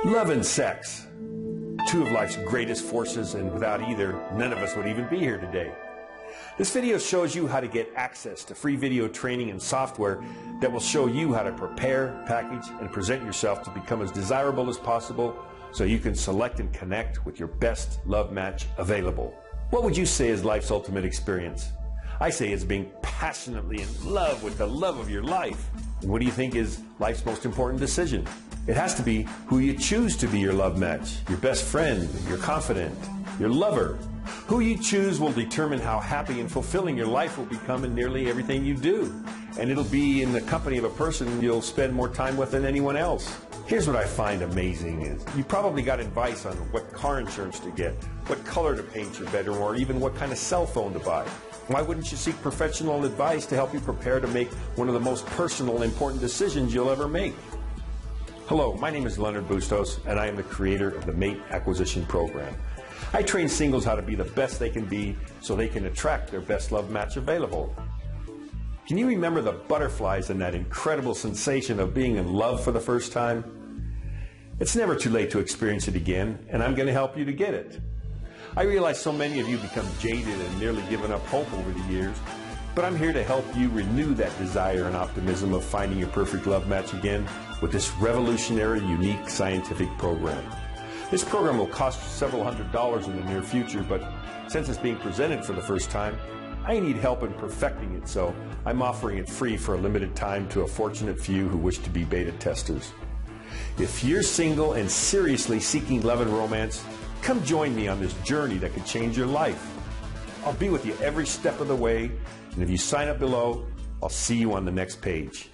Love and sex, two of life's greatest forces, and without either, none of us would even be here today. This video shows you how to get access to free video training and software that will show you how to prepare, package, and present yourself to become as desirable as possible so you can select and connect with your best love match available. What would you say is life's ultimate experience? I say it's being passionately in love with the love of your life. And what do you think is life's most important decision? It has to be who you choose to be your love match, your best friend, your confidant, your lover. Who you choose will determine how happy and fulfilling your life will become in nearly everything you do. And it'll be in the company of a person you'll spend more time with than anyone else. Here's what I find amazing is you probably got advice on what car insurance to get, what color to paint your bedroom, or even what kind of cell phone to buy. Why wouldn't you seek professional advice to help you prepare to make one of the most personal and important decisions you'll ever make? Hello, my name is Leonard Bustos, and I am the creator of the Mate Acquisition Program. I train singles how to be the best they can be so they can attract their best love match available. Can you remember the butterflies and that incredible sensation of being in love for the first time? It's never too late to experience it again, and I'm going to help you to get it. I realize so many of you become jaded and nearly given up hope over the years, but I'm here to help you renew that desire and optimism of finding your perfect love match again with this revolutionary, unique scientific program. This program will cost several $100s in the near future, but since it's being presented for the first time, I need help in perfecting it, so I'm offering it free for a limited time to a fortunate few who wish to be beta testers. If you're single and seriously seeking love and romance, come join me on this journey that could change your life. I'll be with you every step of the way, and if you sign up below, I'll see you on the next page.